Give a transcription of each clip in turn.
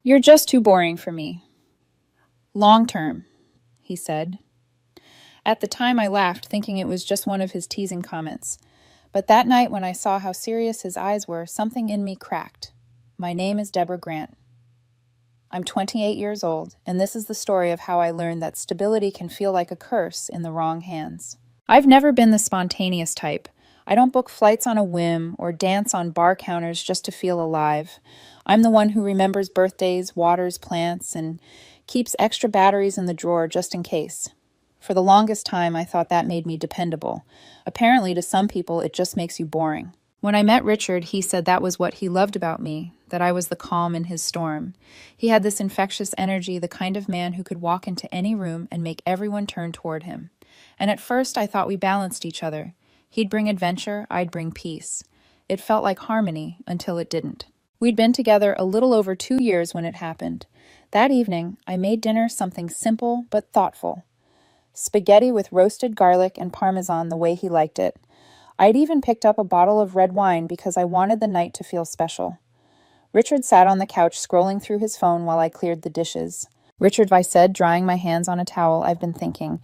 You're just too boring for me. Long term, he said. At the time, I laughed, thinking it was just one of his teasing comments. But that night, when I saw how serious his eyes were, something in me cracked. My name is Deborah Grant. I'm 28 years old, and this is the story of how I learned that stability can feel like a curse in the wrong hands. I've never been the spontaneous type. I don't book flights on a whim or dance on bar counters just to feel alive. I'm the one who remembers birthdays, waters plants, and keeps extra batteries in the drawer just in case. For the longest time, I thought that made me dependable. Apparently, to some people, it just makes you boring. When I met Richard, he said that was what he loved about me, that I was the calm in his storm. He had this infectious energy, the kind of man who could walk into any room and make everyone turn toward him. And at first, I thought we balanced each other. He'd bring adventure, I'd bring peace. It felt like harmony until it didn't. We'd been together a little over 2 years when it happened. That evening, I made dinner something simple but thoughtful. Spaghetti with roasted garlic and parmesan the way he liked it. I'd even picked up a bottle of red wine because I wanted the night to feel special. Richard sat on the couch scrolling through his phone while I cleared the dishes. Richard, I said, drying my hands on a towel, I've been thinking,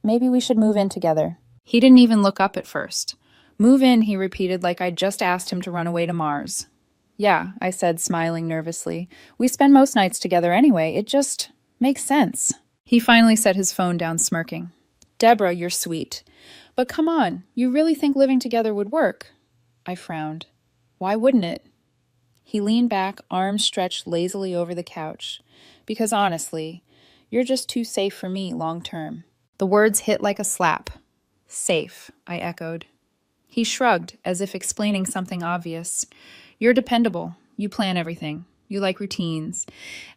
maybe we should move in together. He didn't even look up at first. Move in, he repeated like I'd just asked him to run away to Mars. Yeah, I said, smiling nervously. We spend most nights together anyway. It just makes sense. He finally set his phone down, smirking. Deborah, you're sweet. But come on, you really think living together would work? I frowned. Why wouldn't it? He leaned back, arms stretched lazily over the couch. Because honestly, you're just too safe for me long term. The words hit like a slap. Safe, I echoed. He shrugged, as if explaining something obvious. You're dependable. You plan everything. You like routines.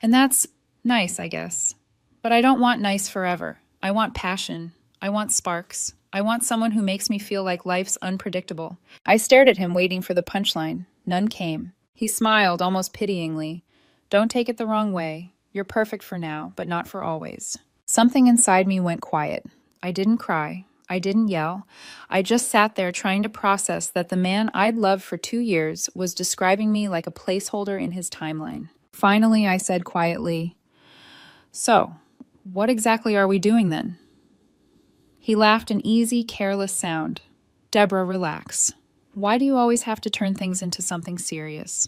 And that's nice, I guess. But I don't want nice forever. I want passion. I want sparks. I want someone who makes me feel like life's unpredictable. I stared at him, waiting for the punchline. None came. He smiled, almost pityingly. Don't take it the wrong way. You're perfect for now, but not for always. Something inside me went quiet. I didn't cry. I didn't yell. I just sat there trying to process that the man I'd loved for 2 years was describing me like a placeholder in his timeline. Finally, I said quietly, So, what exactly are we doing then? He laughed, an easy, careless sound. Deborah, relax. Why do you always have to turn things into something serious?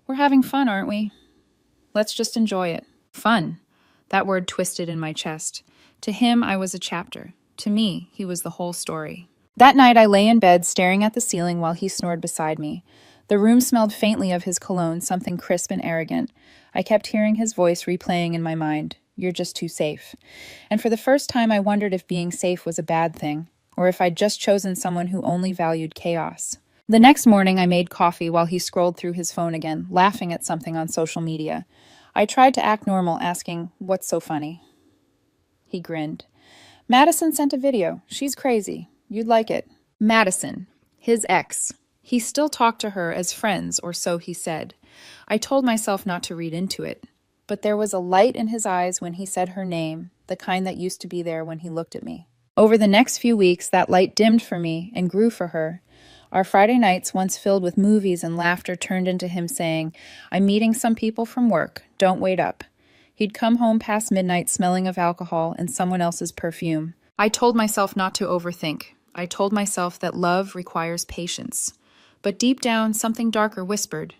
We're having fun, aren't we? Let's just enjoy it. Fun. That word twisted in my chest. To him, I was a chapter. To me, he was the whole story. That night, I lay in bed, staring at the ceiling while he snored beside me. The room smelled faintly of his cologne, something crisp and arrogant. I kept hearing his voice replaying in my mind. You're just too safe. And for the first time, I wondered if being safe was a bad thing, or if I'd just chosen someone who only valued chaos. The next morning, I made coffee while he scrolled through his phone again, laughing at something on social media. I tried to act normal, asking, "What's so funny?" He grinned. Madison sent a video. She's crazy. You'd like it. Madison, his ex. He still talked to her as friends, or so he said. I told myself not to read into it. But there was a light in his eyes when he said her name, the kind that used to be there when he looked at me. Over the next few weeks, that light dimmed for me and grew for her. Our Friday nights, once filled with movies and laughter, turned into him saying, I'm meeting some people from work. Don't wait up. He'd come home past midnight smelling of alcohol and someone else's perfume. I told myself not to overthink. I told myself that love requires patience. But deep down, something darker whispered,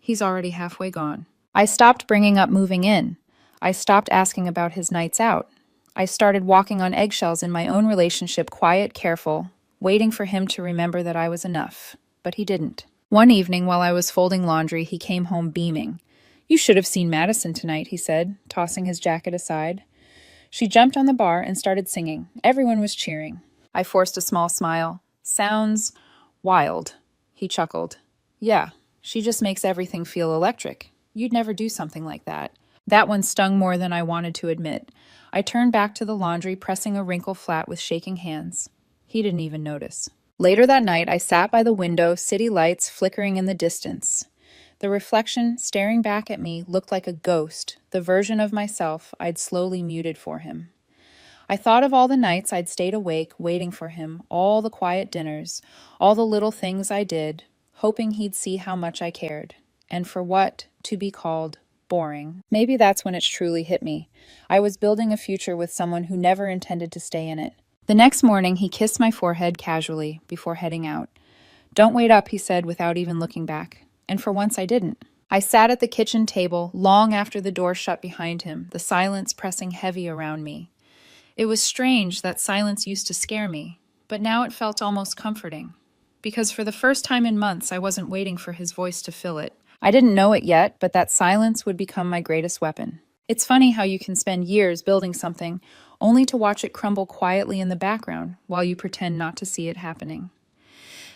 he's already halfway gone. I stopped bringing up moving in. I stopped asking about his nights out. I started walking on eggshells in my own relationship, quiet, careful, waiting for him to remember that I was enough. But he didn't. One evening, while I was folding laundry, he came home beaming. You should have seen Madison tonight, he said, tossing his jacket aside. She jumped on the bar and started singing. Everyone was cheering. I forced a small smile. Sounds wild. He chuckled. Yeah, she just makes everything feel electric. You'd never do something like that. That one stung more than I wanted to admit. I turned back to the laundry, pressing a wrinkle flat with shaking hands. He didn't even notice. Later that night, I sat by the window, city lights flickering in the distance. The reflection, staring back at me, looked like a ghost, the version of myself I'd slowly muted for him. I thought of all the nights I'd stayed awake, waiting for him, all the quiet dinners, all the little things I did, hoping he'd see how much I cared. And for what? To be called Boring. Maybe that's when it truly hit me. I was building a future with someone who never intended to stay in it. The next morning, he kissed my forehead casually before heading out. "Don't wait up," he said without even looking back. And for once I didn't. I sat at the kitchen table long after the door shut behind him, the silence pressing heavy around me. It was strange that silence used to scare me, but now it felt almost comforting. Because for the first time in months, I wasn't waiting for his voice to fill it. I didn't know it yet, but that silence would become my greatest weapon. It's funny how you can spend years building something only to watch it crumble quietly in the background while you pretend not to see it happening.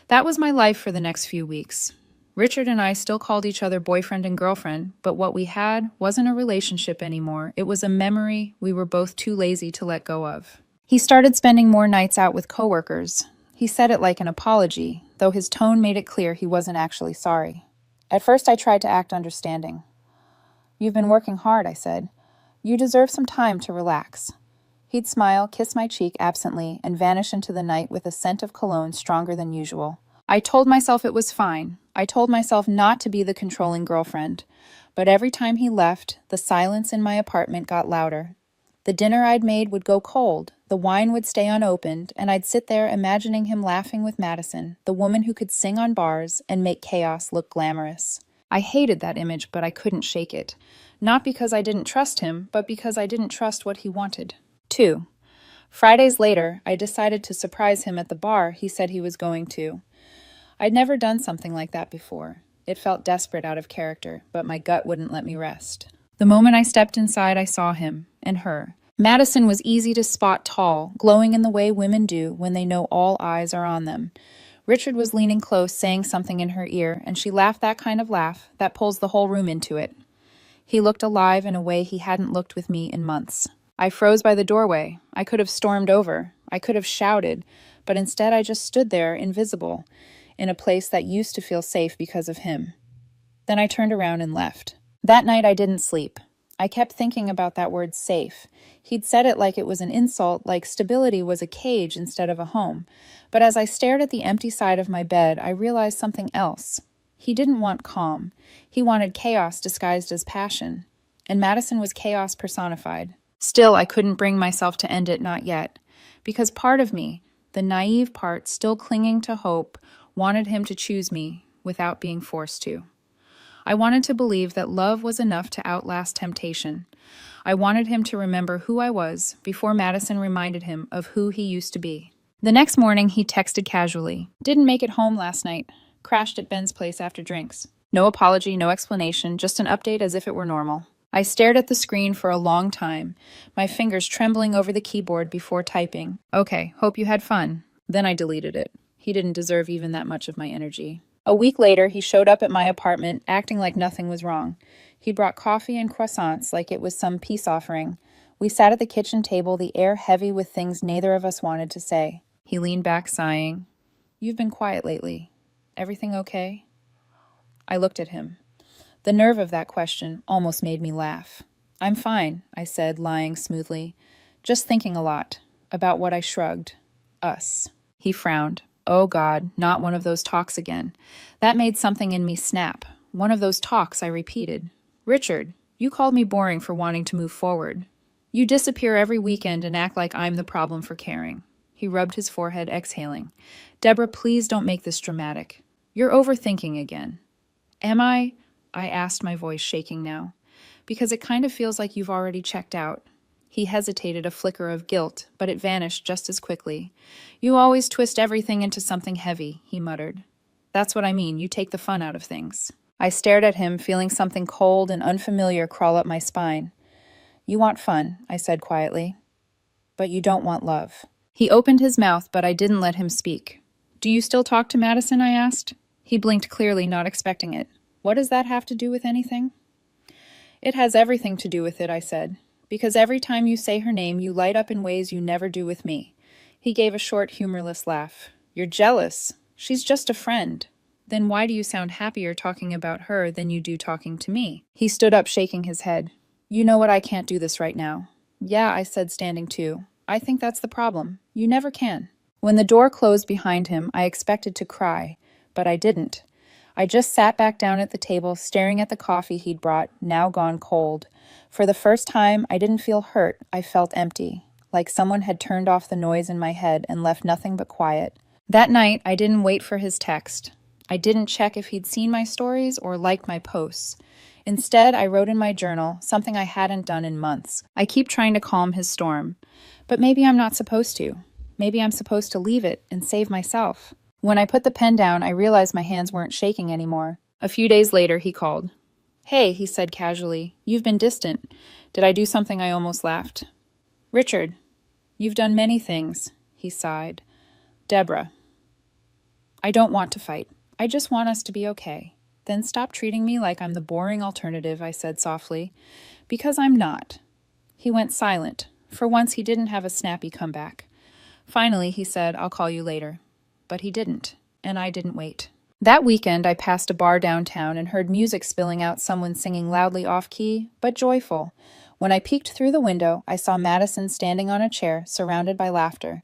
That was my life for the next few weeks. Richard and I still called each other boyfriend and girlfriend, but what we had wasn't a relationship anymore. It was a memory we were both too lazy to let go of. He started spending more nights out with coworkers. He said it like an apology, though his tone made it clear he wasn't actually sorry. At first I tried to act understanding. "You've been working hard," I said. "You deserve some time to relax." He'd smile, kiss my cheek absently, and vanish into the night with a scent of cologne stronger than usual. I told myself it was fine. I told myself not to be the controlling girlfriend. But every time he left, the silence in my apartment got louder. The dinner I'd made would go cold, the wine would stay unopened, and I'd sit there imagining him laughing with Madison, the woman who could sing on bars and make chaos look glamorous. I hated that image, but I couldn't shake it. Not because I didn't trust him, but because I didn't trust what he wanted. 2. Fridays later, I decided to surprise him at the bar he said he was going to. I'd never done something like that before. It felt desperate out of character, but my gut wouldn't let me rest. The moment I stepped inside, I saw him, and her. Madison was easy to spot tall, glowing in the way women do when they know all eyes are on them. Richard was leaning close, saying something in her ear, and she laughed that kind of laugh that pulls the whole room into it. He looked alive in a way he hadn't looked with me in months. I froze by the doorway. I could have stormed over. I could have shouted, but instead I just stood there, invisible, in a place that used to feel safe because of him. Then I turned around and left. That night I didn't sleep. I kept thinking about that word safe. He'd said it like it was an insult, like stability was a cage instead of a home. But as I stared at the empty side of my bed, I realized something else. He didn't want calm. He wanted chaos disguised as passion. And Madison was chaos personified. Still, I couldn't bring myself to end it, not yet. Because part of me, the naive part still clinging to hope, wanted him to choose me without being forced to. I wanted to believe that love was enough to outlast temptation. I wanted him to remember who I was before Madison reminded him of who he used to be. The next morning, he texted casually. "Didn't make it home last night. Crashed at Ben's place after drinks." No apology, no explanation, just an update as if it were normal. I stared at the screen for a long time, my fingers trembling over the keyboard before typing. "Okay, hope you had fun." Then I deleted it. He didn't deserve even that much of my energy. A week later, he showed up at my apartment, acting like nothing was wrong. He brought coffee and croissants like it was some peace offering. We sat at the kitchen table, the air heavy with things neither of us wanted to say. He leaned back, sighing. "You've been quiet lately. Everything okay?" I looked at him. The nerve of that question almost made me laugh. "I'm fine," I said, lying smoothly. "Just thinking a lot. About what I shrugged. Us." He frowned. Oh God, not one of those talks again. That made something in me snap. One of those talks, I repeated. "Richard, you called me boring for wanting to move forward. You disappear every weekend and act like I'm the problem for caring." He rubbed his forehead, exhaling. "Deborah, please don't make this dramatic. You're overthinking again." "Am I?" I asked, my voice shaking now. "Because it kind of feels like you've already checked out." He hesitated, a flicker of guilt, but it vanished just as quickly. "You always twist everything into something heavy," he muttered. "That's what I mean, you take the fun out of things." I stared at him, feeling something cold and unfamiliar crawl up my spine. "You want fun," I said quietly. "But you don't want love." He opened his mouth, but I didn't let him speak. "Do you still talk to Madison?" I asked. He blinked clearly, not expecting it. "What does that have to do with anything?" "It has everything to do with it," I said. "Because every time you say her name, you light up in ways you never do with me." He gave a short, humorless laugh. "You're jealous. She's just a friend." "Then why do you sound happier talking about her than you do talking to me?" He stood up, shaking his head. "You know what, I can't do this right now." "Yeah," I said, standing too. "I think that's the problem. You never can." When the door closed behind him, I expected to cry, but I didn't. I just sat back down at the table, staring at the coffee he'd brought, now gone cold. For the first time, I didn't feel hurt. I felt empty, like someone had turned off the noise in my head and left nothing but quiet. That night, I didn't wait for his text. I didn't check if he'd seen my stories or liked my posts. Instead, I wrote in my journal, something I hadn't done in months. I keep trying to calm his storm, but maybe I'm not supposed to. Maybe I'm supposed to leave it and save myself. When I put the pen down, I realized my hands weren't shaking anymore. A few days later, he called. "Hey," he said casually, "you've been distant. Did I do something?" I almost laughed. "Richard, you've done many things," he sighed. "Deborah, I don't want to fight. I just want us to be okay." "Then stop treating me like I'm the boring alternative," I said softly. "Because I'm not." He went silent. For once, he didn't have a snappy comeback. Finally, he said, "I'll call you later." But he didn't, and I didn't wait. That weekend, I passed a bar downtown and heard music spilling out, someone singing loudly off-key, but joyful. When I peeked through the window, I saw Madison standing on a chair, surrounded by laughter,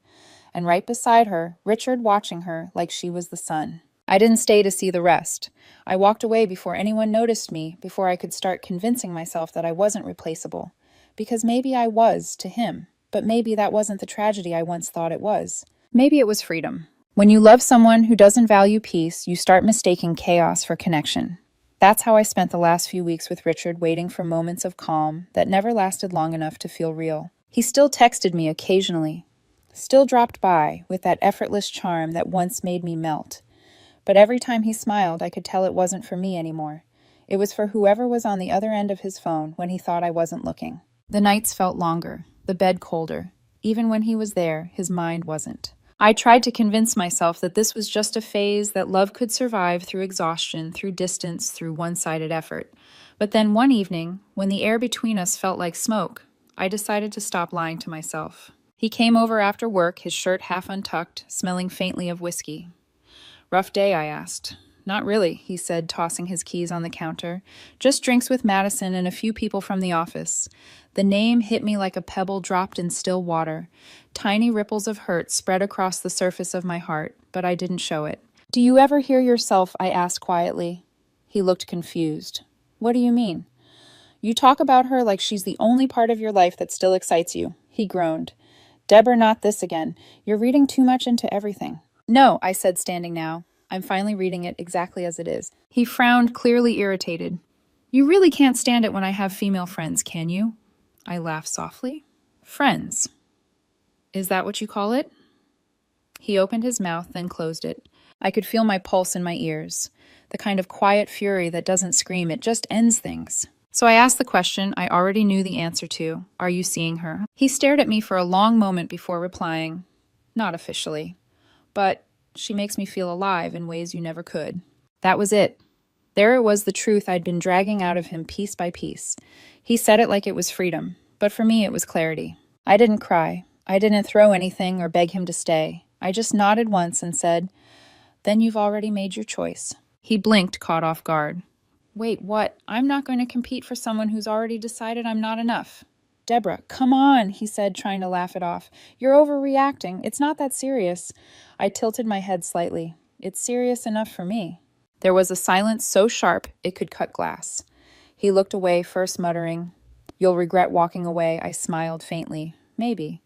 and right beside her, Richard watching her like she was the sun. I didn't stay to see the rest. I walked away before anyone noticed me, before I could start convincing myself that I wasn't replaceable. Because maybe I was, to him, but maybe that wasn't the tragedy I once thought it was. Maybe it was freedom. When you love someone who doesn't value peace, you start mistaking chaos for connection. That's how I spent the last few weeks with Richard, waiting for moments of calm that never lasted long enough to feel real. He still texted me occasionally, still dropped by with that effortless charm that once made me melt. But every time he smiled, I could tell it wasn't for me anymore. It was for whoever was on the other end of his phone when he thought I wasn't looking. The nights felt longer, the bed colder. Even when he was there, his mind wasn't. I tried to convince myself that this was just a phase, that love could survive through exhaustion, through distance, through one-sided effort. But then one evening, when the air between us felt like smoke, I decided to stop lying to myself. He came over after work, his shirt half untucked, smelling faintly of whiskey. "Rough day?" I asked. "Not really," he said, tossing his keys on the counter. "Just drinks with Madison and a few people from the office." The name hit me like a pebble dropped in still water. Tiny ripples of hurt spread across the surface of my heart, but I didn't show it. "Do you ever hear yourself?" I asked quietly. He looked confused. "What do you mean?" "You talk about her like she's the only part of your life that still excites you," he groaned. "Deborah, not this again. You're reading too much into everything." "No," I said, standing now. "I'm finally reading it exactly as it is." He frowned, clearly irritated. "You really can't stand it when I have female friends, can you?" I laughed softly. "Friends. Is that what you call it?" He opened his mouth, then closed it. I could feel my pulse in my ears, the kind of quiet fury that doesn't scream, it just ends things. So I asked the question I already knew the answer to. "Are you seeing her?" He stared at me for a long moment before replying, "Not officially. But she makes me feel alive in ways you never could." That was it. There it was, the truth I'd been dragging out of him piece by piece. He said it like it was freedom, but for me it was clarity. I didn't cry. I didn't throw anything or beg him to stay. I just nodded once and said, "Then you've already made your choice." He blinked, caught off guard. "Wait, what? I'm not going to compete for someone who's already decided I'm not enough." "Deborah, come on," he said, trying to laugh it off. "You're overreacting. It's not that serious." I tilted my head slightly. "It's serious enough for me." There was a silence so sharp it could cut glass. He looked away, first muttering, "You'll regret walking away." I smiled faintly. "Maybe.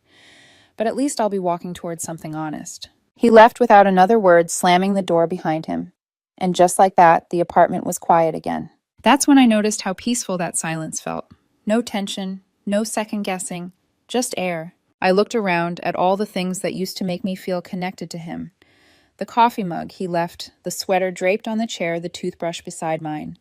But at least I'll be walking towards something honest." He left without another word, slamming the door behind him. And just like that, the apartment was quiet again. That's when I noticed how peaceful that silence felt. No tension, no second-guessing, just air. I looked around at all the things that used to make me feel connected to him. The coffee mug he left, the sweater draped on the chair, the toothbrush beside mine.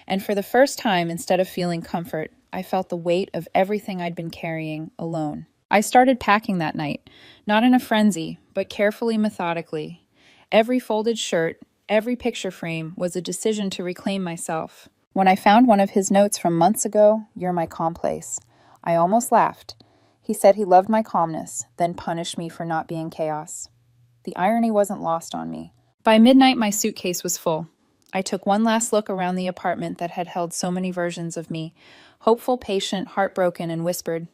And for the first time, instead of feeling comfort, I felt the weight of everything I'd been carrying alone. I started packing that night, not in a frenzy, but carefully, methodically. Every folded shirt, every picture frame was a decision to reclaim myself. When I found one of his notes from months ago, "You're my calm place," I almost laughed. He said he loved my calmness, then punished me for not being chaos. The irony wasn't lost on me. By midnight, my suitcase was full. I took one last look around the apartment that had held so many versions of me, hopeful, patient, heartbroken, and whispered,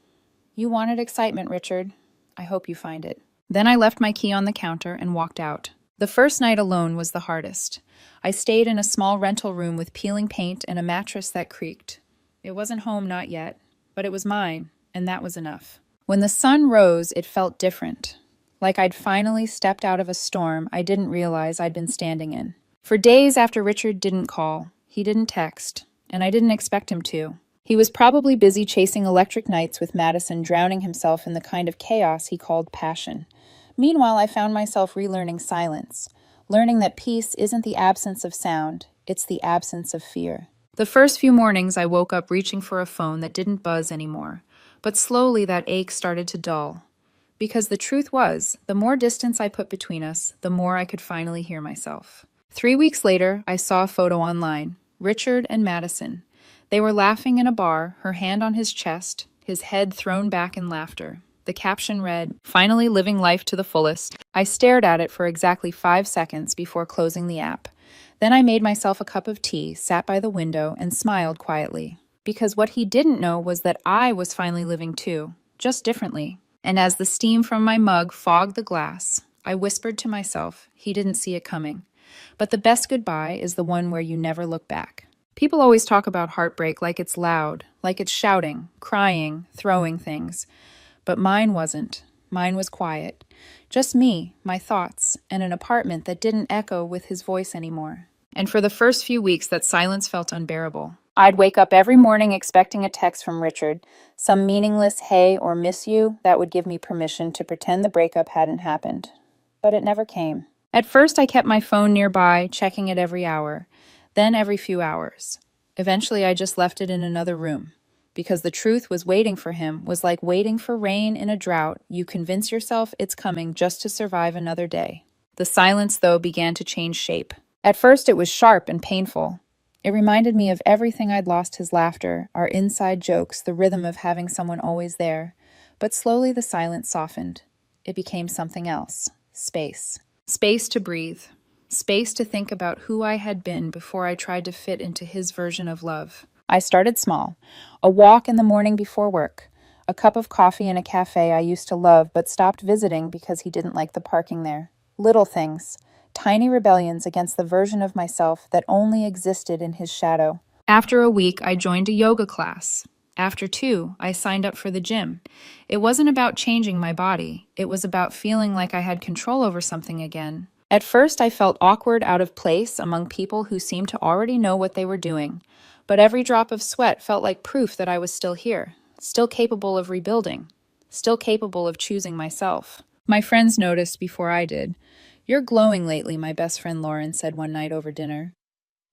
"You wanted excitement, Richard. I hope you find it." Then I left my key on the counter and walked out. The first night alone was the hardest. I stayed in a small rental room with peeling paint and a mattress that creaked. It wasn't home, not yet, but it was mine, and that was enough. When the sun rose, it felt different. Like I'd finally stepped out of a storm I didn't realize I'd been standing in. For days after Richard didn't call, he didn't text, and I didn't expect him to. He was probably busy chasing electric nights with Madison, drowning himself in the kind of chaos he called passion. Meanwhile, I found myself relearning silence, learning that peace isn't the absence of sound, it's the absence of fear. The first few mornings, I woke up reaching for a phone that didn't buzz anymore, but slowly that ache started to dull. Because the truth was, the more distance I put between us, the more I could finally hear myself. 3 weeks later, I saw a photo online. Richard and Madison. They were laughing in a bar, her hand on his chest, his head thrown back in laughter. The caption read, "Finally living life to the fullest." I stared at it for exactly 5 seconds before closing the app. Then I made myself a cup of tea, sat by the window, and smiled quietly. Because what he didn't know was that I was finally living too, just differently. And as the steam from my mug fogged the glass, I whispered to myself, he didn't see it coming. But the best goodbye is the one where you never look back. People always talk about heartbreak like it's loud, like it's shouting, crying, throwing things. But mine wasn't. Mine was quiet. Just me, my thoughts, and an apartment that didn't echo with his voice anymore. And for the first few weeks, that silence felt unbearable. I'd wake up every morning expecting a text from Richard, some meaningless hey or miss you that would give me permission to pretend the breakup hadn't happened. But it never came. At first, I kept my phone nearby, checking it every hour, then every few hours. Eventually, I just left it in another room. Because the truth was waiting for him was like waiting for rain in a drought. You convince yourself it's coming just to survive another day. The silence, though, began to change shape. At first, it was sharp and painful. It reminded me of everything I'd lost: his laughter, our inside jokes, the rhythm of having someone always there. But slowly the silence softened. It became something else. Space. Space to breathe. Space to think about who I had been before I tried to fit into his version of love. I started small. A walk in the morning before work. A cup of coffee in a cafe I used to love but stopped visiting because he didn't like the parking there. Little things. Tiny rebellions against the version of myself that only existed in his shadow. After a week, I joined a yoga class. After 2, I signed up for the gym. It wasn't about changing my body. It was about feeling like I had control over something again. At first, I felt awkward, out of place among people who seemed to already know what they were doing. But every drop of sweat felt like proof that I was still here, still capable of rebuilding, still capable of choosing myself. My friends noticed before I did. "You're glowing lately," my best friend Lauren said one night over dinner.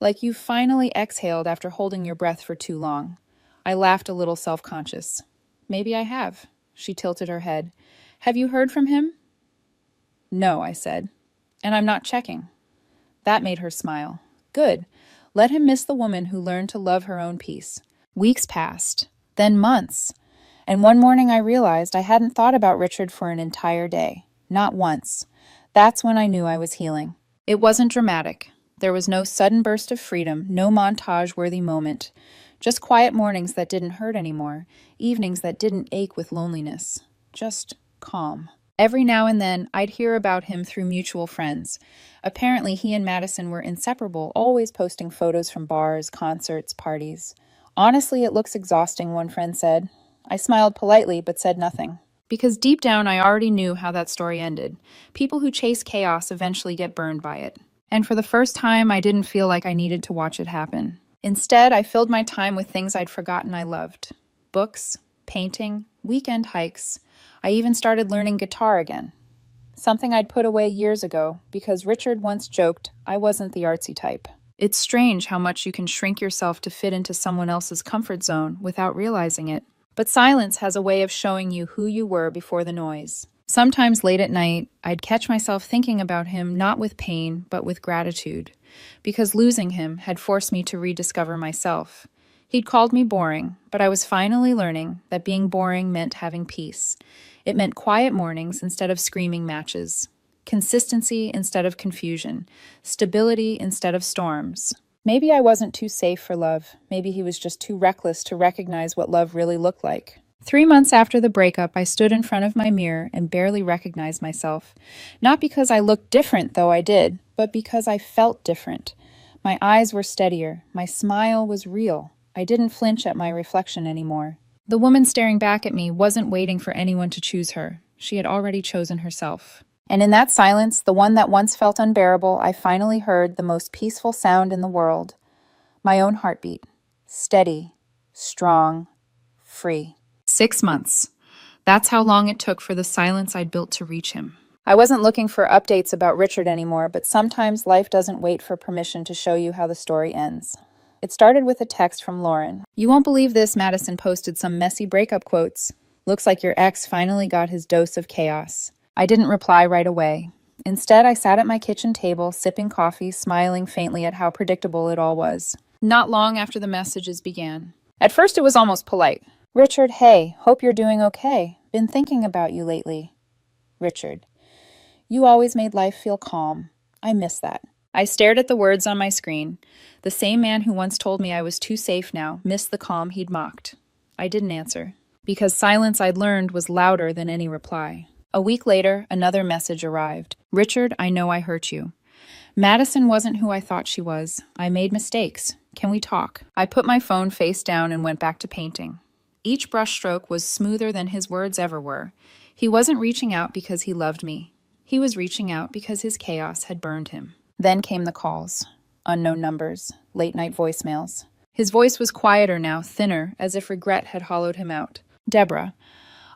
"Like you finally exhaled after holding your breath for too long." I laughed, a little self-conscious. "Maybe I have." She tilted her head. "Have you heard from him?" "No," I said. "And I'm not checking." That made her smile. "Good. Let him miss the woman who learned to love her own peace." Weeks passed, then months. And one morning I realized I hadn't thought about Richard for an entire day. Not once. That's when I knew I was healing. It wasn't dramatic. There was no sudden burst of freedom, no montage-worthy moment. Just quiet mornings that didn't hurt anymore, evenings that didn't ache with loneliness. Just calm. Every now and then, I'd hear about him through mutual friends. Apparently, he and Madison were inseparable, always posting photos from bars, concerts, parties. "Honestly, it looks exhausting," one friend said. I smiled politely, but said nothing. Because deep down, I already knew how that story ended. People who chase chaos eventually get burned by it. And for the first time, I didn't feel like I needed to watch it happen. Instead, I filled my time with things I'd forgotten I loved. Books, painting, weekend hikes. I even started learning guitar again. Something I'd put away years ago, because Richard once joked I wasn't the artsy type. It's strange how much you can shrink yourself to fit into someone else's comfort zone without realizing it. But silence has a way of showing you who you were before the noise. Sometimes late at night, I'd catch myself thinking about him not with pain, but with gratitude, because losing him had forced me to rediscover myself. He'd called me boring, but I was finally learning that being boring meant having peace. It meant quiet mornings instead of screaming matches, consistency instead of confusion, stability instead of storms. Maybe I wasn't too safe for love. Maybe he was just too reckless to recognize what love really looked like. 3 months after the breakup, I stood in front of my mirror and barely recognized myself. Not because I looked different, though I did, but because I felt different. My eyes were steadier. My smile was real. I didn't flinch at my reflection anymore. The woman staring back at me wasn't waiting for anyone to choose her. She had already chosen herself. And in that silence, the one that once felt unbearable, I finally heard the most peaceful sound in the world. My own heartbeat. Steady, strong, free. 6 months. That's how long it took for the silence I'd built to reach him. I wasn't looking for updates about Richard anymore, but sometimes life doesn't wait for permission to show you how the story ends. It started with a text from Lauren. "You won't believe this," Madison posted some messy breakup quotes. "Looks like your ex finally got his dose of chaos." I didn't reply right away. Instead, I sat at my kitchen table, sipping coffee, smiling faintly at how predictable it all was. Not long after the messages began. At first, it was almost polite. "Richard, hey, hope you're doing okay. Been thinking about you lately." Richard, "You always made life feel calm. I miss that." I stared at the words on my screen. The same man who once told me I was too safe now missed the calm he'd mocked. I didn't answer, because silence I'd learned was louder than any reply. A week later, another message arrived. "Richard, I know I hurt you. Madison wasn't who I thought she was. I made mistakes. Can we talk?" I put my phone face down and went back to painting. Each brushstroke was smoother than his words ever were. He wasn't reaching out because he loved me. He was reaching out because his chaos had burned him. Then came the calls. Unknown numbers, late-night voicemails. His voice was quieter now, thinner, as if regret had hollowed him out. "Deborah,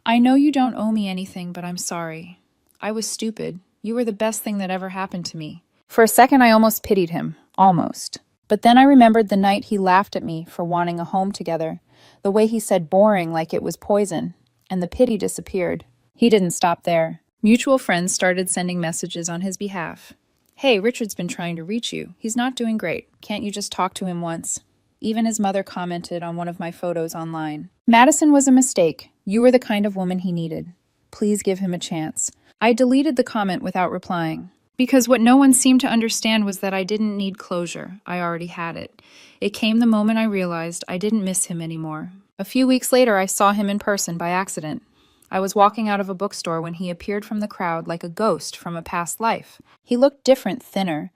I know you don't owe me anything, but I'm sorry. I was stupid. You were the best thing that ever happened to me." For a second, I almost pitied him. Almost. But then I remembered the night he laughed at me for wanting a home together, the way he said boring like it was poison, and the pity disappeared. He didn't stop there. Mutual friends started sending messages on his behalf. "Hey, Richard's been trying to reach you. He's not doing great. Can't you just talk to him once?" Even his mother commented on one of my photos online. "Madison was a mistake. You were the kind of woman he needed. Please give him a chance." I deleted the comment without replying. Because what no one seemed to understand was that I didn't need closure. I already had it. It came the moment I realized I didn't miss him anymore. A few weeks later, I saw him in person by accident. I was walking out of a bookstore when he appeared from the crowd like a ghost from a past life. He looked different, thinner.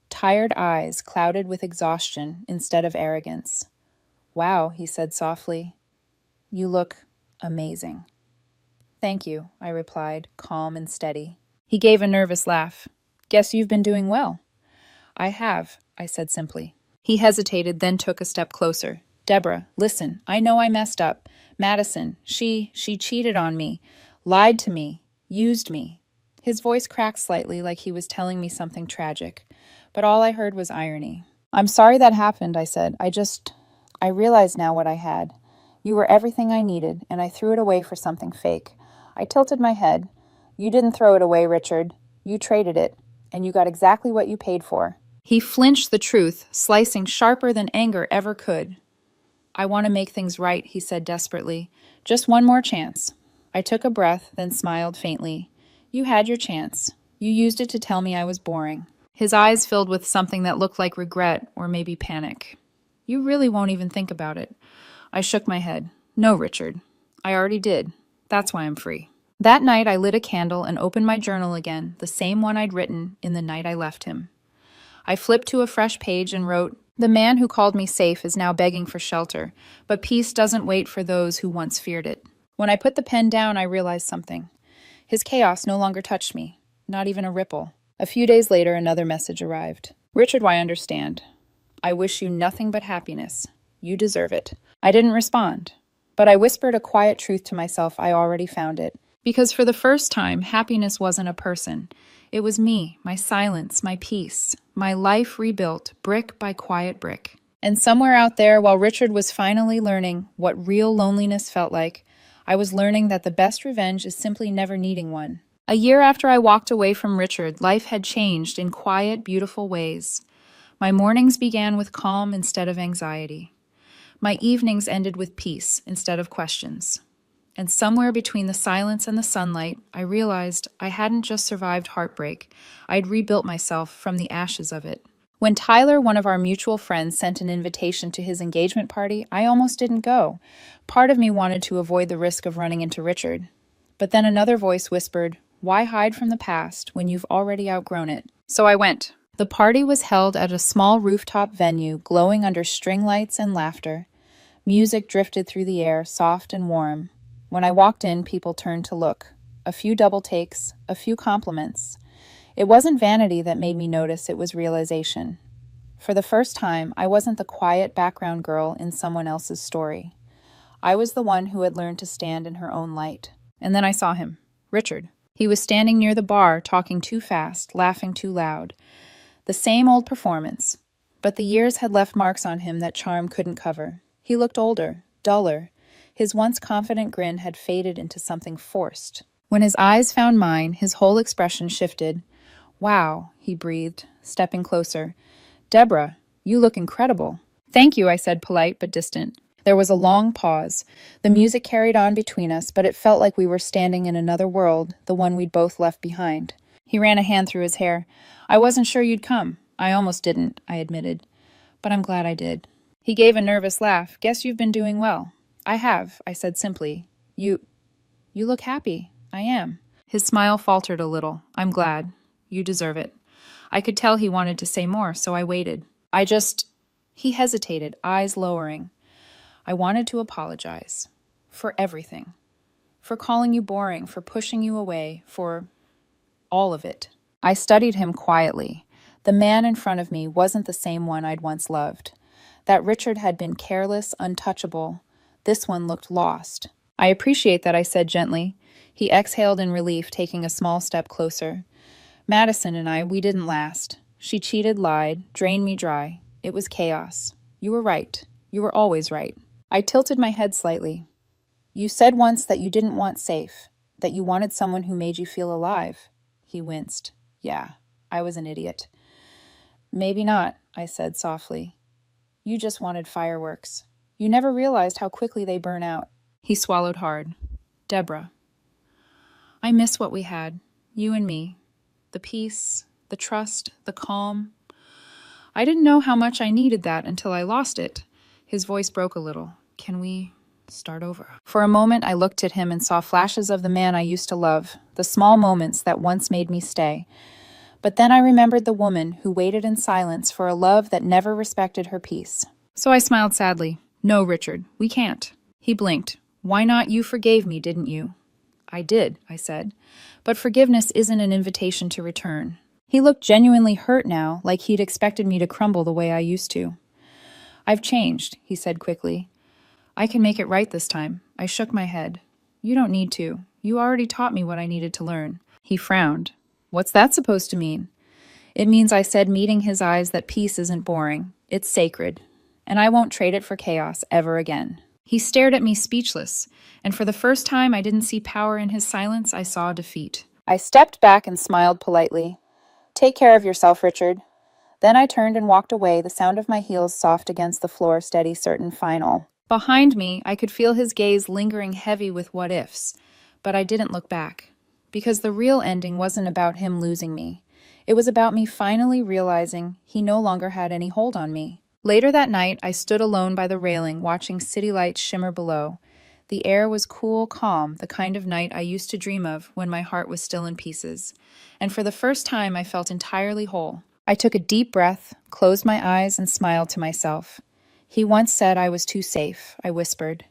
Tired eyes clouded with exhaustion instead of arrogance. "Wow," he said softly. "You look amazing." "Thank you," I replied, calm and steady. He gave a nervous laugh. "Guess you've been doing well." "I have," I said simply. He hesitated, then took a step closer. "Deborah, listen, I know I messed up. Madison, she cheated on me, lied to me, used me." His voice cracked slightly like he was telling me something tragic, but all I heard was irony. "I'm sorry that happened," I said. I realized now what I had. You were everything I needed, and I threw it away for something fake." I tilted my head. "You didn't throw it away, Richard. You traded it, and you got exactly what you paid for." He flinched the truth, slicing sharper than anger ever could. "I want to make things right," he said desperately. "Just one more chance." I took a breath, then smiled faintly. "You had your chance. You used it to tell me I was boring." His eyes filled with something that looked like regret or maybe panic. "You really won't even think about it." I shook my head. "No, Richard. I already did. That's why I'm free." That night, I lit a candle and opened my journal again, the same one I'd written in the night I left him. I flipped to a fresh page and wrote, "The man who called me safe is now begging for shelter, but peace doesn't wait for those who once feared it." When I put the pen down, I realized something. His chaos no longer touched me, not even a ripple. A few days later, another message arrived. "Richard, I understand. I wish you nothing but happiness. You deserve it." I didn't respond, but I whispered a quiet truth to myself. I already found it. Because for the first time, happiness wasn't a person. It was me, my silence, my peace, my life rebuilt brick by quiet brick. And somewhere out there, while Richard was finally learning what real loneliness felt like, I was learning that the best revenge is simply never needing one. A year after I walked away from Richard, life had changed in quiet, beautiful ways. My mornings began with calm instead of anxiety. My evenings ended with peace instead of questions. And somewhere between the silence and the sunlight, I realized I hadn't just survived heartbreak, I'd rebuilt myself from the ashes of it. When Tyler, one of our mutual friends, sent an invitation to his engagement party, I almost didn't go. Part of me wanted to avoid the risk of running into Richard. But then another voice whispered, "Why hide from the past when you've already outgrown it?" So I went. The party was held at a small rooftop venue, glowing under string lights and laughter. Music drifted through the air, soft and warm. When I walked in, people turned to look. A few double takes, a few compliments. It wasn't vanity that made me notice, it was realization. For the first time, I wasn't the quiet background girl in someone else's story. I was the one who had learned to stand in her own light. And then I saw him, Richard. He was standing near the bar, talking too fast, laughing too loud. The same old performance. But the years had left marks on him that charm couldn't cover. He looked older, duller. His once confident grin had faded into something forced. When his eyes found mine, his whole expression shifted. "Wow," he breathed, stepping closer. "Deborah, you look incredible." "Thank you," I said, polite but distant. There was a long pause. The music carried on between us, but it felt like we were standing in another world, the one we'd both left behind. He ran a hand through his hair. "I wasn't sure you'd come." "I almost didn't," I admitted. "But I'm glad I did." He gave a nervous laugh. "Guess you've been doing well." "I have," I said simply. You look happy." "I am." His smile faltered a little. "I'm glad. You deserve it." I could tell he wanted to say more, so I waited. He hesitated, eyes lowering. "I wanted to apologize. For everything. For calling you boring, for pushing you away, for all of it." I studied him quietly. The man in front of me wasn't the same one I'd once loved. That Richard had been careless, untouchable. This one looked lost. "I appreciate that," I said gently. He exhaled in relief, taking a small step closer. "Madison and I, we didn't last. She cheated, lied, drained me dry. It was chaos. You were right. You were always right." I tilted my head slightly. "You said once that you didn't want safe, that you wanted someone who made you feel alive." He winced. "Yeah, I was an idiot." "Maybe not," I said softly. "You just wanted fireworks. You never realized how quickly they burn out." He swallowed hard. "Deborah, I miss what we had, you and me. The peace, the trust, the calm. I didn't know how much I needed that until I lost it." His voice broke a little. "Can we start over?" For a moment, I looked at him and saw flashes of the man I used to love, the small moments that once made me stay. But then I remembered the woman who waited in silence for a love that never respected her peace. So I smiled sadly. "No, Richard, we can't." He blinked. "Why not? You forgave me, didn't you?" "I did," I said. "But forgiveness isn't an invitation to return." He looked genuinely hurt now, like he'd expected me to crumble the way I used to. "I've changed," he said quickly. "I can make it right this time." I shook my head. "You don't need to. You already taught me what I needed to learn." He frowned. "What's that supposed to mean?" "It means," I said, meeting his eyes, "that peace isn't boring. It's sacred. And I won't trade it for chaos ever again." He stared at me speechless, and for the first time I didn't see power in his silence, I saw defeat. I stepped back and smiled politely. "Take care of yourself, Richard." Then I turned and walked away, the sound of my heels soft against the floor, steady, certain, final. Behind me, I could feel his gaze lingering heavy with what-ifs, but I didn't look back. Because the real ending wasn't about him losing me. It was about me finally realizing he no longer had any hold on me. Later that night, I stood alone by the railing, watching city lights shimmer below. The air was cool, calm, the kind of night I used to dream of when my heart was still in pieces. And for the first time, I felt entirely whole. I took a deep breath, closed my eyes, and smiled to myself. "He once said I was too safe," I whispered.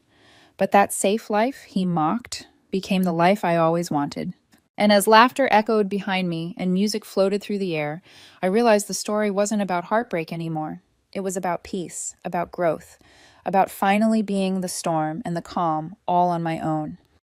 But that safe life, he mocked, became the life I always wanted. And as laughter echoed behind me and music floated through the air, I realized the story wasn't about heartbreak anymore. It was about peace, about growth, about finally being the storm and the calm all on my own.